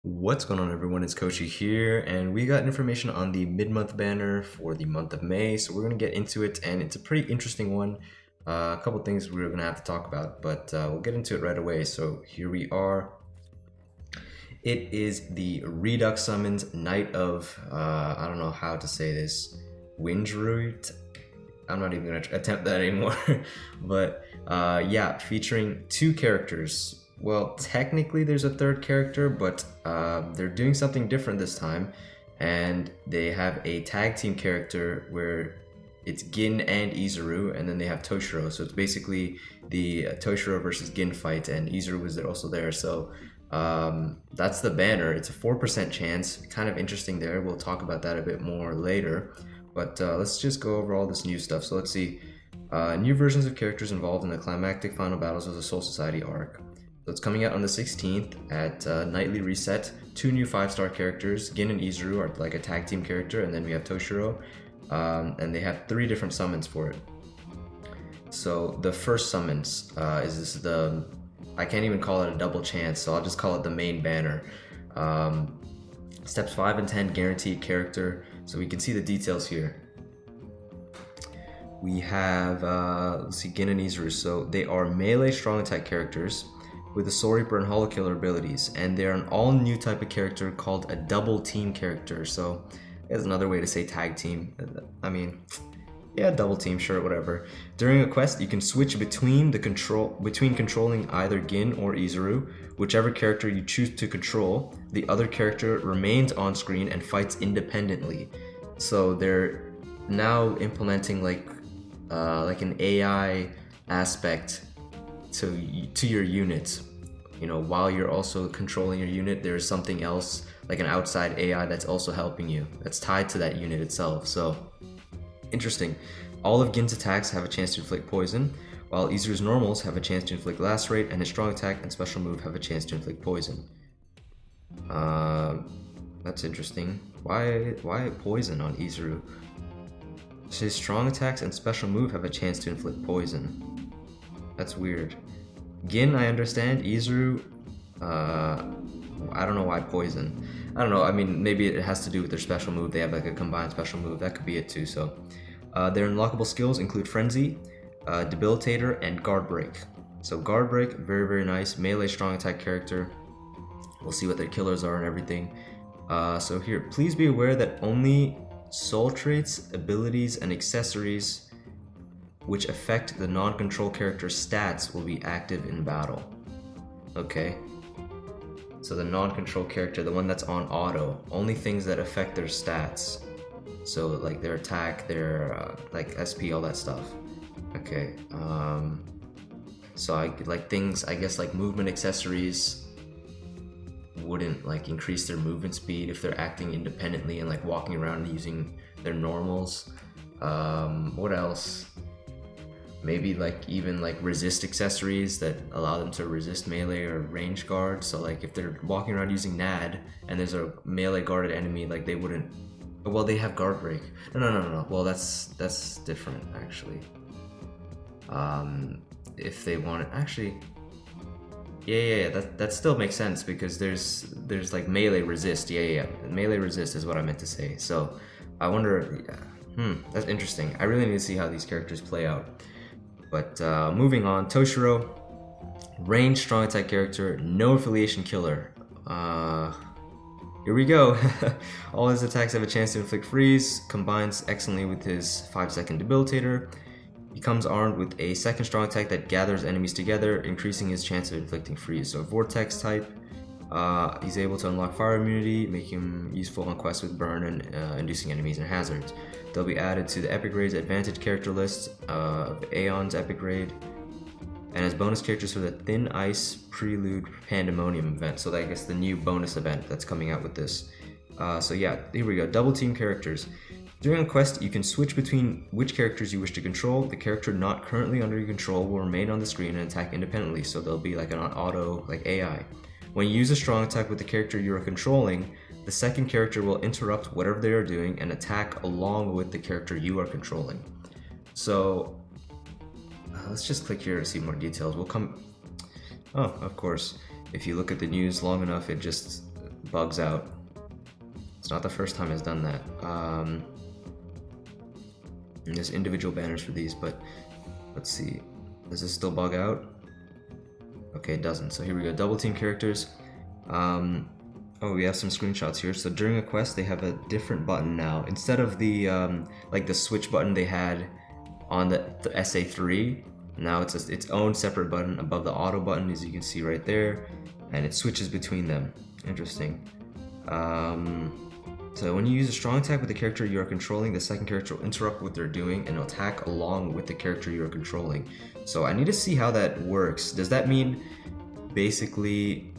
What's going on, everyone? It's Kochyy here, and we got information on the mid-month banner for the month of May, so we're going to get into it, and it's a pretty interesting one. A couple things we're going to have to talk about, but we'll get into it right away. So here we are. It is the Redux summons Knight of, I don't know how to say this, Wijnruit. I'm not even going to attempt that anymore, but yeah, featuring two characters. Well, technically there's a third character, but they're doing something different this time, and they have a tag team character where it's Gin and Izuru, and then they have Toshiro. So it's basically the Toshiro versus Gin fight, and Izuru was also there. So that's the banner. It's a 4% chance. Kind of interesting there. We'll talk about that a bit more later. But let's just go over all this new stuff. So let's see. New versions of characters involved in the climactic final battles of the Soul Society arc. So it's coming out on the 16th at Nightly Reset. Two new 5-star characters. Gin and Izuru are like a tag team character, and then we have Toshiro. And they have 3 different summons for it. So the first summons is this I can't even call it a double chance, so I'll just call it the main banner. Steps 5 and 10 guaranteed character. So we can see the details here. We have, let's see, Gin and Izuru. So they are melee strong attack characters with the Soul Reaper and Hollow Killer abilities, and they're an all new type of character called a double team character. So that's another way to say tag team. I mean, yeah, double team, sure, whatever. During a quest, you can switch between controlling either Gin or Izuru. Whichever character you choose to control, the other character remains on screen and fights independently. So they're now implementing like an AI aspect to your unit. You know, while you're also controlling your unit, there's something else like an outside AI that's also helping you, that's tied to that unit itself. So interesting. All of Gin's attacks have a chance to inflict poison, while Izuru's normals have a chance to inflict lacerate, and his strong attack and special move have a chance to inflict poison. That's interesting. Why poison on Izuru? His strong attacks and special move have a chance to inflict poison. That's weird. Gin, I understand. Izuru, I don't know why poison. I don't know. I mean, maybe it has to do with their special move. They have like a combined special move. That could be it too. So, their unlockable skills include Frenzy, Debilitator, and Guard Break. So Guard Break, very, very nice. Melee strong attack character. We'll see what their killers are and everything. So here, please be aware that only soul traits, abilities, and accessories which affect the non-control character's stats will be active in battle. Okay. So the non-control character, the one that's on auto, only things that affect their stats. So like their attack, their like SP, all that stuff. Okay. So I like things, I guess like movement accessories wouldn't like increase their movement speed if they're acting independently and like walking around using their normals. What else? Maybe like even like resist accessories that allow them to resist melee or range guard. So like if they're walking around using NAD and there's a melee guarded enemy, like they wouldn't. Well, they have guard break. No. Well, that's different actually. If they want it, actually, yeah. That still makes sense because there's like melee resist. Yeah. Melee resist is what I meant to say. So I wonder. That's interesting. I really need to see how these characters play out. But moving on, Toshiro, range strong attack character, no affiliation killer. Here we go. All his attacks have a chance to inflict freeze, combines excellently with his 5-second debilitator. He comes armed with a second strong attack that gathers enemies together, increasing his chance of inflicting freeze. So vortex type. He's able to unlock fire immunity, making him useful on quests with burn and inducing enemies and hazards. They'll be added to the Epic Raid's advantage character list of Aeon's Epic Raid, and as bonus characters for the Thin Ice Prelude Pandemonium event. So I guess the new bonus event that's coming out with this. So yeah, here we go. Double team characters. During a quest, you can switch between which characters you wish to control. The character not currently under your control will remain on the screen and attack independently. So they'll be like an auto, like AI. When you use a strong attack with the character you are controlling, the second character will interrupt whatever they are doing and attack along with the character you are controlling. So let's just click here to see more details. We'll come. Oh, of course. If you look at the news long enough, it just bugs out. It's not the first time it's done that. And there's individual banners for these, but let's see. Does this still bug out? Okay, it doesn't. So here we go. Double team characters. Oh, we have some screenshots here. So during a quest, they have a different button now. Instead of the like the switch button they had on the SA3, now it's its own separate button above the auto button, as you can see right there, and it switches between them. Interesting. So when you use a strong attack with the character you are controlling, the second character will interrupt what they're doing and attack along with the character you are controlling. So I need to see how that works. Does that mean basically...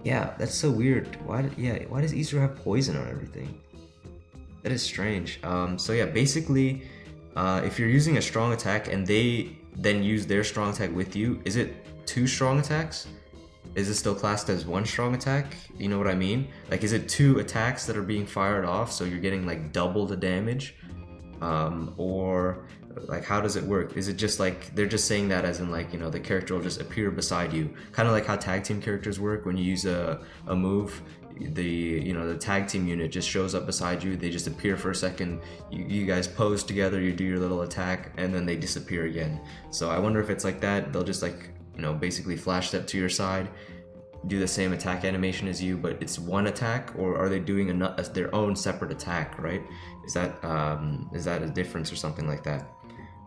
Yeah, that's so weird. Why does Izuru have poison on everything? That is strange. So yeah, basically, if you're using a strong attack and they then use their strong attack with you, is it 2 strong attacks? Is it still classed as 1 strong attack? You know what I mean? Like, is it 2 attacks that are being fired off, so you're getting like double the damage? Or like, how does it work? Is it just like they're just saying that as in like, you know, the character will just appear beside you, kind of like how tag team characters work? When you use a move, the tag team unit just shows up beside you. They just appear for a second, you guys pose together, you do your little attack, and then they disappear again. So I wonder if it's like that. They'll just like, you know, basically flash step to your side, do the same attack animation as you, but it's 1 attack, or are they doing their own separate attack, right? Is that a difference or something like that?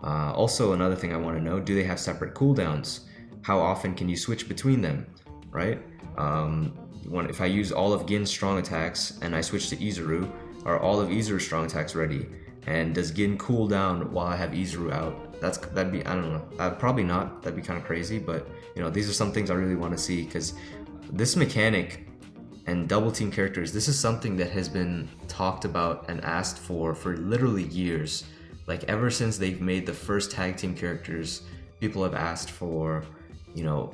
Also, another thing I want to know, do they have separate cooldowns? How often can you switch between them, right? If I use all of Gin's strong attacks and I switch to Izuru, are all of Izuru's strong attacks ready? And does Gin cool down while I have Izuru out? That'd be, I don't know, probably not. That'd be kind of crazy, but you know, these are some things I really want to see, because this mechanic and double team characters, this is something that has been talked about and asked for literally years. Like, ever since they've made the first tag team characters, people have asked for, you know,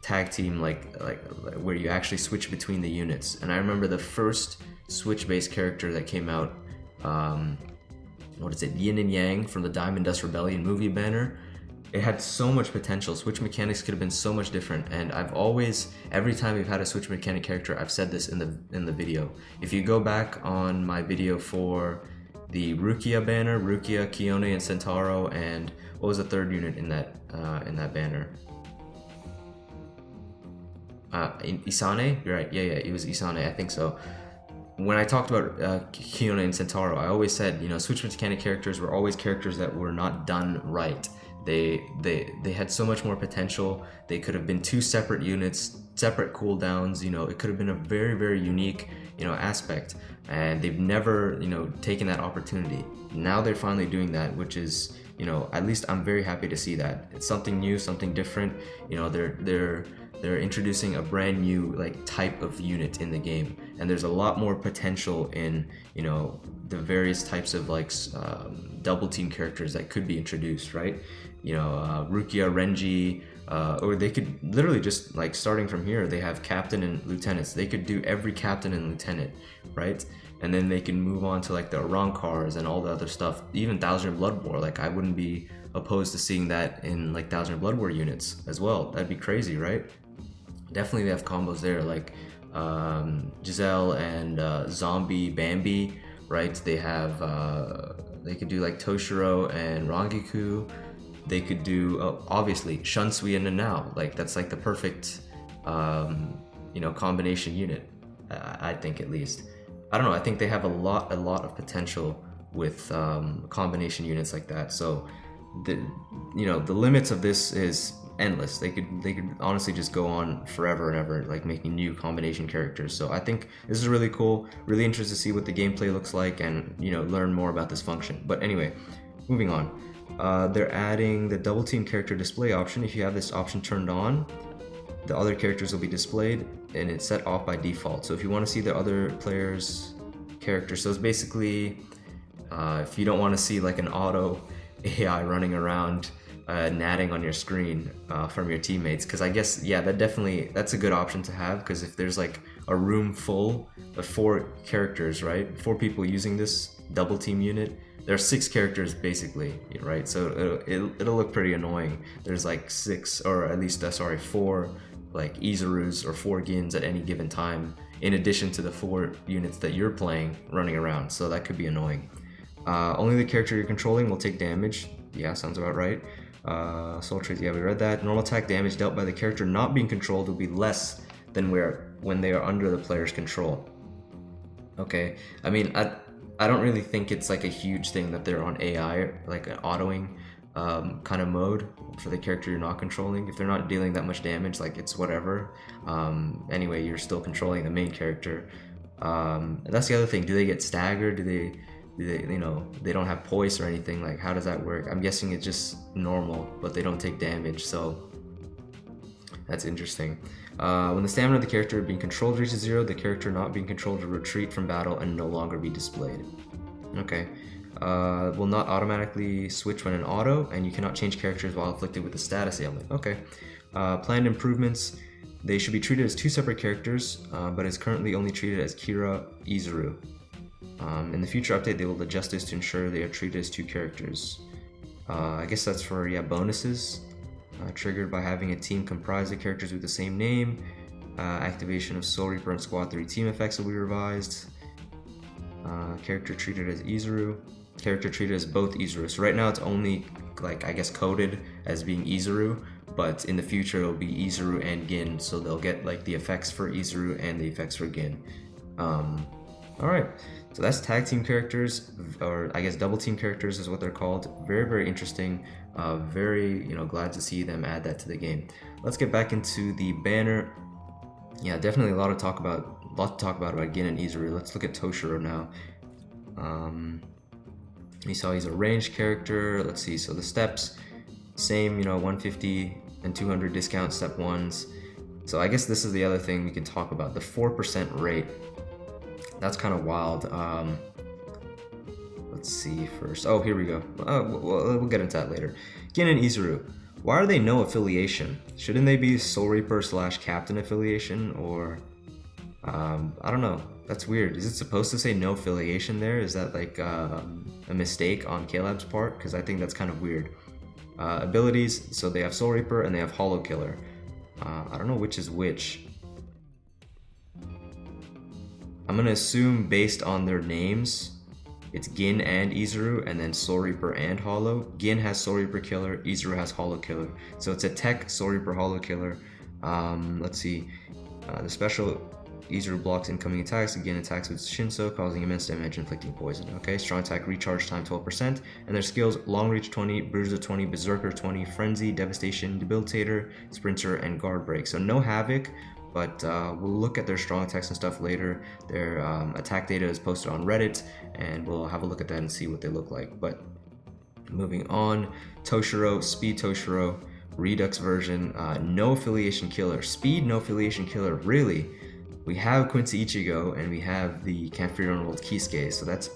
tag team like where you actually switch between the units. And I remember the first switch-based character that came out, what is it, Yin and Yang from the Diamond Dust Rebellion movie banner. It had so much potential. Switch mechanics could have been so much different, and I've always, every time we've had a switch mechanic character, I've said this in the video. If you go back on my video for the Rukia banner, Rukia, Kiyone, and Centauro, and what was the third unit in that banner? Isane? You're right. Yeah, it was Isane. I think so. When I talked about Kiyone and Centauro, I always said, you know, switch mechanic characters were always characters that were not done right. They had so much more potential. They could have been 2 separate units, separate cooldowns. You know, it could have been a very, very unique, you know, aspect. And they've never, you know, taken that opportunity. Now they're finally doing that, which is, you know, at least I'm very happy to see that. It's something new, something different. You know, they're introducing a brand new like type of unit in the game, and there's a lot more potential in, you know, the various types of like double team characters that could be introduced, right? You know, Rukia, Renji, or they could literally just like, starting from here, they have captain and lieutenants. They could do every captain and lieutenant, right? And then they can move on to like the Arankars and all the other stuff. Even Thousand Blood War, like I wouldn't be opposed to seeing that in like Thousand Blood War units as well. That'd be crazy, right? Definitely they have combos there, like Giselle and Zombie Bambi, right? They have, they could do like Toshiro and Rangiku. They could do, obviously, Shunsui and Nanao. Like, that's like the perfect, you know, combination unit, I think, at least. I don't know, I think they have a lot of potential with combination units like that. So, you know, the limits of this is endless. They could honestly just go on forever and ever, like making new combination characters. So I think this is really cool. Really interested to see what the gameplay looks like, and, you know, learn more about this function. But anyway, moving on. They're adding the double team character display option. If you have this option turned on, the other characters will be displayed, and it's set off by default. So if you want to see the other players' characters, so it's basically if you don't want to see like an auto AI running around natting on your screen from your teammates, because I guess, yeah, that's a good option to have, because if there's like a room full of 4 characters, right, 4 people using this double team unit, there are 6 characters basically, right? So it'll look pretty annoying. There's like 6, or at least 4 like Izurus or 4 Gins at any given time, in addition to the 4 units that you're playing running around, so that could be annoying. Only the character you're controlling will take damage. Yeah, sounds about right. Soul traits, yeah, we read that. Normal attack damage dealt by the character not being controlled will be less than when they are under the player's control. Okay, I mean, I don't really think it's like a huge thing that they're on AI, like an autoing kind of mode for the character you're not controlling. If they're not dealing that much damage, like, it's whatever. Anyway, you're still controlling the main character. That's the other thing. Do they get staggered? Do they, you know, they don't have poise or anything? Like, how does that work? I'm guessing it's just normal, but they don't take damage, so that's interesting. When the stamina of the character being controlled reaches 0, the character not being controlled will retreat from battle and no longer be displayed. Okay. Will not automatically switch when in auto, and you cannot change characters while afflicted with a status ailment. Okay. Planned improvements. They should be treated as 2 separate characters, but is currently only treated as Kira Izuru. In the future update, they will adjust this to ensure they are treated as 2 characters. I guess that's for, yeah, bonuses. Triggered by having a team comprised of characters with the same name. Activation of Soul Reaper and Squad 3 team effects will be revised. Character treated as Izuru. Character treated as both Izuru. So right now it's only, like, I guess coded as being Izuru, but in the future it'll be Izuru and Gin, so they'll get like the effects for Izuru and the effects for Gin. Alright, so that's tag team characters, or I guess double team characters is what they're called. Very, very interesting. Very, you know, glad to see them add that to the game. Let's get back into the banner. Yeah, definitely a lot to talk about Gin and Izuru. Let's look at Toshiro now. You saw he's a ranged character. Let's see, so the steps, same, you know, 150 and 200 discount step 1s. So I guess this is the other thing we can talk about, the 4% rate. That's kind of wild. Let's see first. Oh, here we go. We'll get into that later. Gin and Izuru. Why are they no affiliation? Shouldn't they be Soul Reaper / Captain affiliation? Or I don't know. That's weird. Is it supposed to say no affiliation there? Is that like a mistake on Caleb's part? Because I think that's kind of weird. Abilities. So they have Soul Reaper and they have Hollow Killer. I don't know which is which. I'm gonna assume based on their names, it's Gin and Izuru, and then Soul Reaper and Hollow. Gin has Soul Reaper Killer, Izuru has Hollow Killer. So it's a tech Soul Reaper Hollow Killer. Let's see. The special Izuru blocks incoming attacks. Gin attacks with Shinso, causing immense damage, inflicting poison. Okay, strong attack, recharge time 12%. And their skills: Long Reach 20, Bruiser 20, Berserker 20, Frenzy, Devastation, Debilitator, Sprinter, and Guard Break. So no Havoc, but we'll look at their strong attacks and stuff later. Their attack data is posted on Reddit, and we'll have a look at that and see what they look like. But moving on, Toshiro, Speed Toshiro, Redux version, no affiliation killer. Speed, no affiliation killer, really? We have Quincy Ichigo, and we have the Campfire World Kisuke, so that's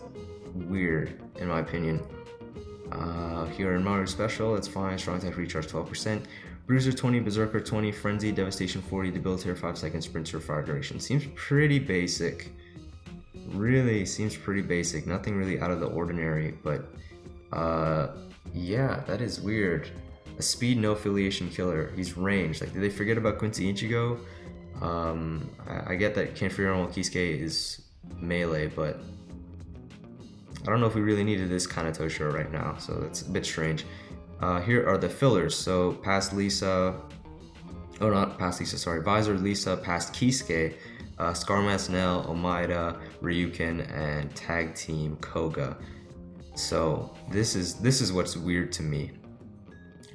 weird, in my opinion. Here in Maru Special, that's fine. Strong attack, recharge 12%. Bruiser 20, Berserker 20, Frenzy, Devastation 40, Debilitator 5 seconds, Sprinter, Fire Duration. Seems pretty basic. Really seems pretty basic. Nothing really out of the ordinary, but yeah, that is weird. A speed, no affiliation killer. He's ranged. Like, did they forget about Quincy Ichigo? I get that Campfire Kisuke is melee, but I don't know if we really needed this kind of Toshiro right now, so that's a bit strange. Here are the fillers. So past Lisa, oh, not past Lisa, sorry, Visor Lisa, past Kisuke, Scarmask Nell, Omaida, Ryukin, and Tag Team Koga. So this is what's weird to me.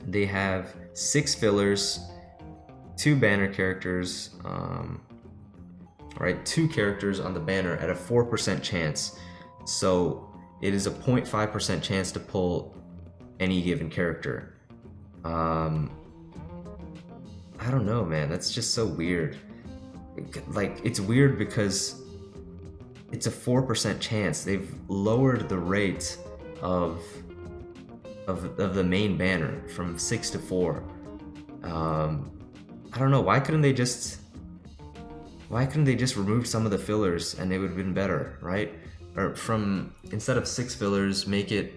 They have 6 fillers, 2 banner characters, right? 2 characters on the banner at a 4% chance. So it is a 0.5% chance to pull any given character. I don't know, man. That's just so weird. Like, it's weird because it's a 4% chance. They've lowered the rate of the main banner from 6 to 4. I don't know. Why couldn't they just remove some of the fillers and it would have been better, right? Or instead of 6 fillers, make it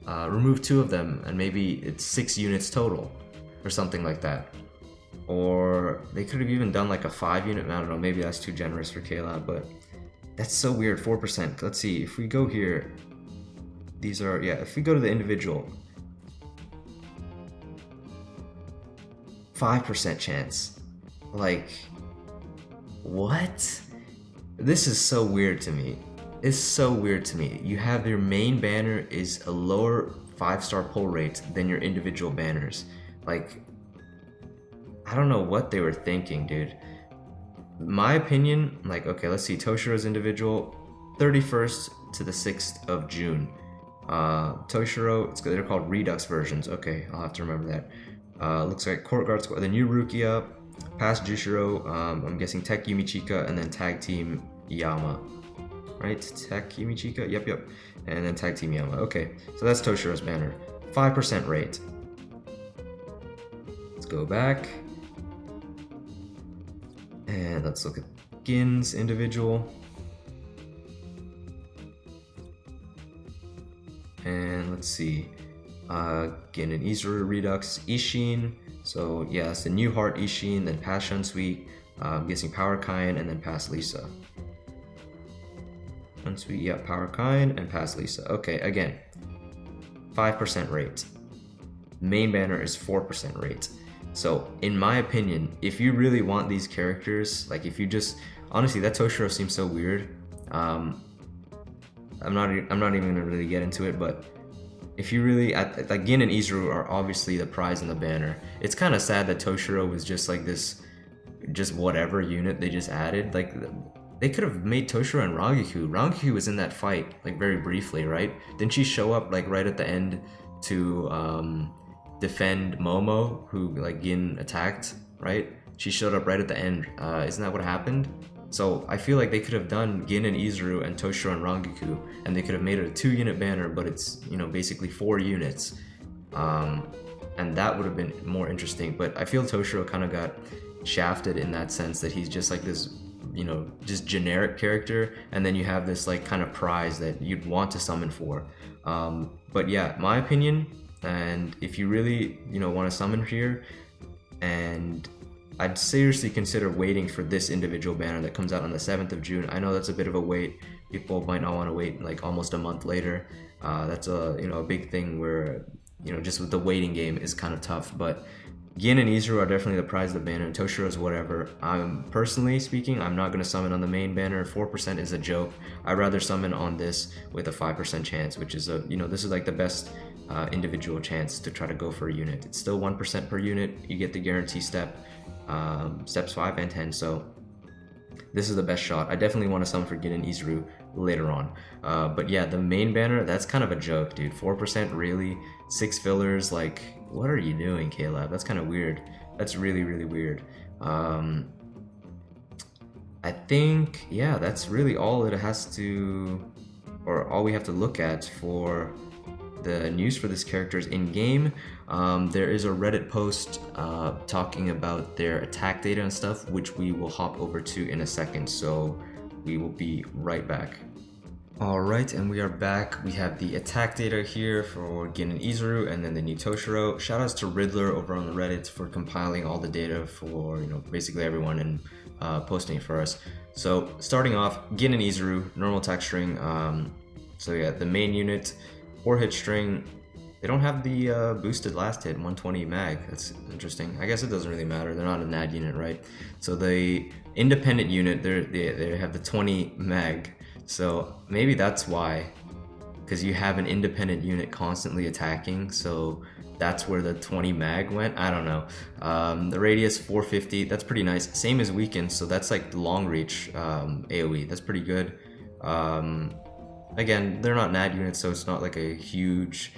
remove 2 of them and maybe it's 6 units total or something like that. Or they could have even done like a 5 unit. I don't know, maybe that's too generous for K-Lab, but that's so weird. 4%. Let's see, if we go here, these are, yeah, if we go to the individual, 5% chance. Like, what? This is so weird to me. It's so weird to me. You have your main banner is a lower 5-star pull rate than your individual banners. Like, I don't know what they were thinking, dude. My opinion, like, okay, let's see, Toshiro's individual, 31st to the 6th of June. Toshiro, they're called Redux versions. Okay, I'll have to remember that. Looks like Court Guard Squad, the new Rukia, past Jushiro, I'm guessing Tech Yumichika, and then Tag Team Yama. Right? Tech Yumichika? Yep. And then Tag Team Yama. Okay, so that's Toshiro's banner. 5% rate. Let's go back. And let's look at Gin's individual. And let's see. Gin and Izuru Redux Ishin. So yeah, it's the new Heart Ishin, then past Shunsui, I'm guessing Power Kain, and then past Lisa. Shunsui, yeah, Power Kain, and past Lisa. Okay, again, 5% rate. Main banner is 4% rate. So in my opinion, if you really want these characters, like if you just, honestly, that Toshiro seems so weird. I'm not even gonna really get into it, but if you really, like Gin and Izuru are obviously the prize in the banner. It's kind of sad that Toshiro was just like this, just whatever unit they just added. Like they could have made Toshiro and Rangiku. Rangiku was in that fight like very briefly, right? Didn't she show up like right at the end to defend Momo, who like Gin attacked, right? She showed up right at the end. Isn't that what happened? So I feel like they could have done Gin and Izuru and Toshiro and Rangiku, and they could have made it a 2-unit banner, but it's, you know, basically 4 units. And that would have been more interesting. But I feel Toshiro kind of got shafted in that sense that he's just like this, you know, just generic character, and then you have this like kind of prize that you'd want to summon for. But yeah, my opinion, and if you really, you know, want to summon here, and I'd seriously consider waiting for this individual banner that comes out on the 7th of June. I know that's a bit of a wait. People might not want to wait like almost a month later. That's a, you know, a big thing where, you know, just with the waiting game is kind of tough. But Gin and Izuru are definitely the prize of the banner, and Toshiro's whatever. Personally speaking, I'm not going to summon on the main banner. 4% is a joke. I'd rather summon on this with a 5% chance, which is a, you know, this is like the best individual chance to try to go for a unit. It's still 1% per unit. You get the guarantee step. Steps 5 and 10, so this is the best shot. I definitely want to summon for Gin and Izuru later on. But yeah, the main banner, that's kind of a joke, dude. 4% really? 6 fillers? Like, what are you doing, K-Lab? That's kind of weird. That's really, really weird. I think, yeah, that's really all it has to, or all we have to look at for the news for this character's in-game. There is a Reddit post talking about their attack data and stuff, which we will hop over to in a second, so we will be right back. Alright, and we are back. We have the attack data here for Gin and Izuru, and then the new Toshiro. Shoutouts to Riddler over on the Reddit for compiling all the data for, you know, basically everyone and posting it for us. So starting off, Gin and Izuru, normal attack string. So yeah, the main unit, 4-hit string. They don't have the boosted last hit, 120 mag. That's interesting. I guess it doesn't really matter. They're not a NAD unit, right? So the independent unit, they have the 20 mag. So maybe that's why, because you have an independent unit constantly attacking. So that's where the 20 mag went. I don't know. The radius 450. That's pretty nice. Same as weaken. So that's like long reach AOE. That's pretty good. Again, they're not NAD units, so it's not like a huge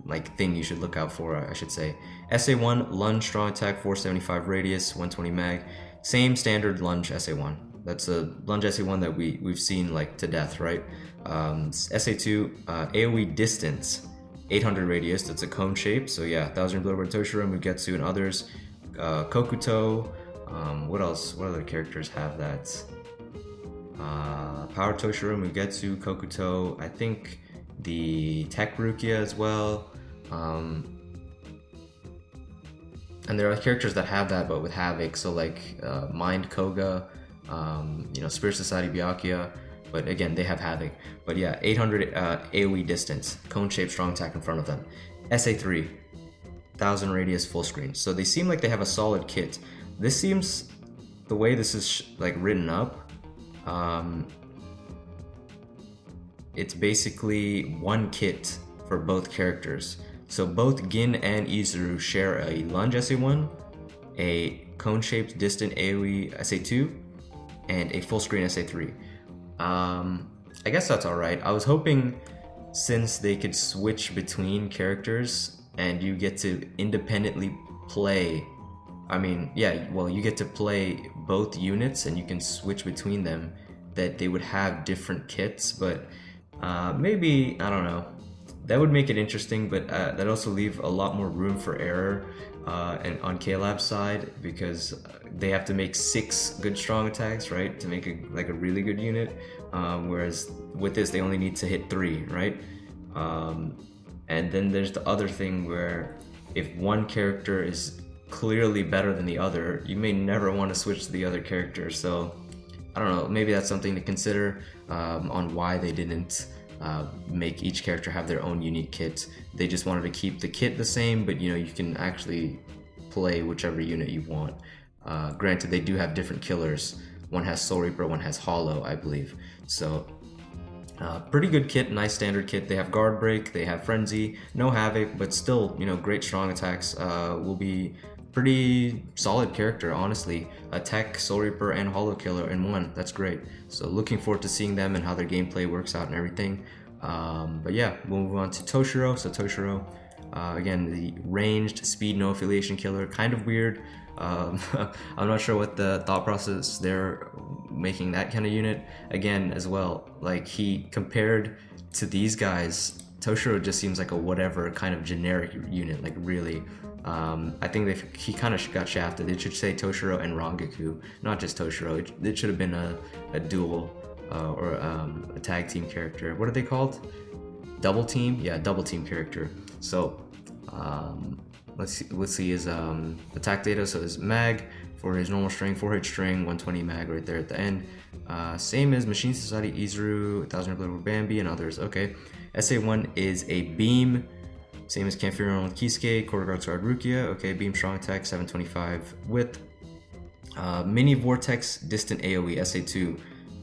like thing you should look out for, I should say. SA1, lunge, strong attack, 475 radius, 120 mag. Same standard lunge SA1. That's a lunge SA1 that we've seen like to death, right? SA2, AoE distance, 800 radius. That's a cone shape. So yeah, 1000 Bloodborne Toshiro, Mugetsu, and others. Kokuto. What else? What other characters have that? Power Toshiro, Mugetsu, Kokuto. I think the Tech Rukia as well. And there are characters that have that, but with Havoc. So like Mind Koga, Spirit Society Byakuya. But again, they have Havoc. But yeah, 800 AoE distance, cone shape, strong attack in front of them. SA3, 1000 radius, full screen. So they seem like they have a solid kit. This seems, the way this is like written up, it's basically one kit for both characters. So both Gin and Izuru share a lunge SA1, a cone-shaped distant AoE SA2, and a full screen SA3. I guess that's alright. I was hoping, since they could switch between characters and you get to independently play, you get to play both units and you can switch between them, that they would have different kits, but maybe, I don't know. That would make it interesting, but that also leave a lot more room for error and on K-Lab's side, because they have to make 6 good strong attacks, right, to make a really good unit, whereas with this they only need to hit 3, right? And then there's the other thing where if one character is clearly better than the other, you may never want to switch to the other character. So I don't know, maybe that's something to consider on why they didn't make each character have their own unique kit. They just wanted to keep the kit the same, but you can actually play whichever unit you want. Granted, they do have different killers. One has Soul Reaper, one has Hollow, I believe. So pretty good kit, nice standard kit. They have Guard Break, they have Frenzy, no Havoc, but still, great strong attacks. Will be pretty solid character, honestly. Attack, Soul Reaper, and Hollow Killer in one. That's great. So looking forward to seeing them and how their gameplay works out and everything. But yeah, we'll move on to Toshiro. So Toshiro, again, the ranged speed, no affiliation killer. Kind of weird. I'm not sure what the thought process they're making that kind of unit. Again, as well, like he compared to these guys, Toshiro just seems like a whatever kind of generic unit, like really. I think he kind of got shafted. It should say Toshiro and Rangaku, not just Toshiro. It should have been a duel or a tag team character. What are they called? Double team? Yeah, double team character. So let's see his attack data. So his mag for his normal string, 4-hit string, 120 mag right there at the end. Same as Machine Society, Izuru, 1000 Blood over Bambi, and others. Okay. SA1 is a beam. Same as Kanfuron with Kisuke, Quarter Guard Sword Rukia. Okay, beam strong attack, 725 width. Mini Vortex distant AoE, SA2.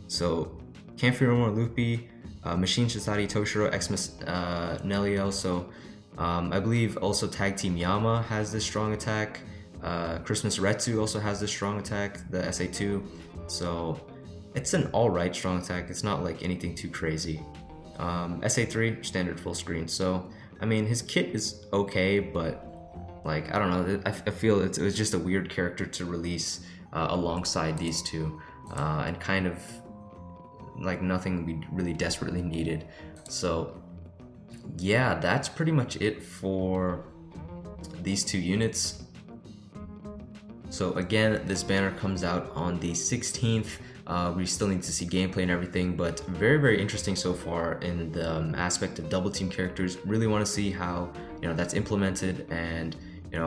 So Kanfuron Luffy, Machine Society Toshiro, Xmas Neliel. So I believe also Tag Team Yama has this strong attack. Christmas Retsu also has this strong attack, the SA2. So it's an alright strong attack. It's not like anything too crazy. SA3, standard full screen. So I mean, his kit is okay, but like, I don't know, I feel it was just a weird character to release alongside these two, and kind of like nothing we really desperately needed. So yeah, that's pretty much it for these two units. So again, this banner comes out on the 16th. We still need to see gameplay and everything, but very, very interesting so far in the aspect of double team characters. Really want to see how that's implemented, and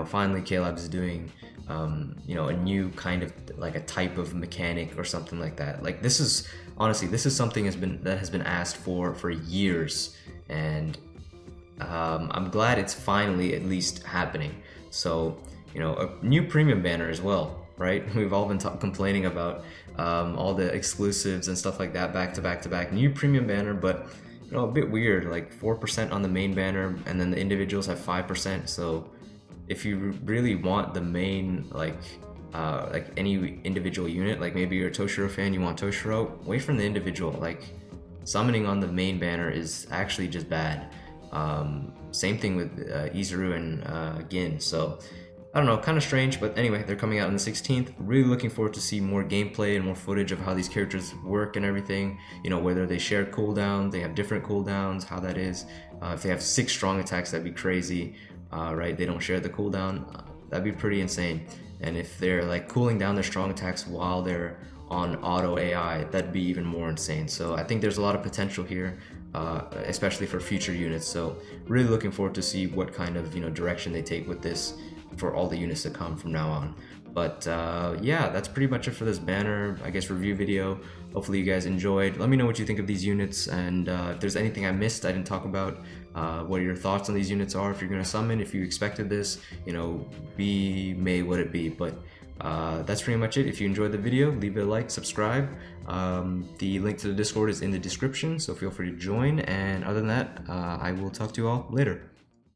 finally K-Lab is doing a new kind of like a type of mechanic or something like that. Like this is something that has been asked for years, and I'm glad it's finally at least happening. So a new premium banner as well, right? We've all been complaining about all the exclusives and stuff like that, back to back to back. New premium banner, but a bit weird, like 4% on the main banner, and then the individuals have 5%. So if you really want the main, like any individual unit, like maybe you're a Toshiro fan, you want Toshiro, wait for the individual. Like summoning on the main banner is actually just bad. Same thing with Izuru and Gin. So I don't know, kind of strange, but anyway, they're coming out on the 16th. Really looking forward to see more gameplay and more footage of how these characters work and everything. Whether they share cooldowns, they have different cooldowns, how that is. If they have 6 strong attacks, that'd be crazy, right? They don't share the cooldown. That'd be pretty insane. And if they're like cooling down their strong attacks while they're on auto AI, that'd be even more insane. So I think there's a lot of potential here, especially for future units. So really looking forward to see what kind of direction they take with this. for all the units to come from now on. But yeah, that's pretty much it for this banner, I guess, review video. Hopefully you guys enjoyed. Let me know what you think of these units, and if there's anything I missed, I didn't talk about, what your thoughts on these units are. If you're gonna summon, if you expected this, you know, be may what it be. But that's pretty much it. If you enjoyed the video, leave it a like, subscribe. The link to the Discord is in the description, so feel free to join. And other than that, I will talk to you all later.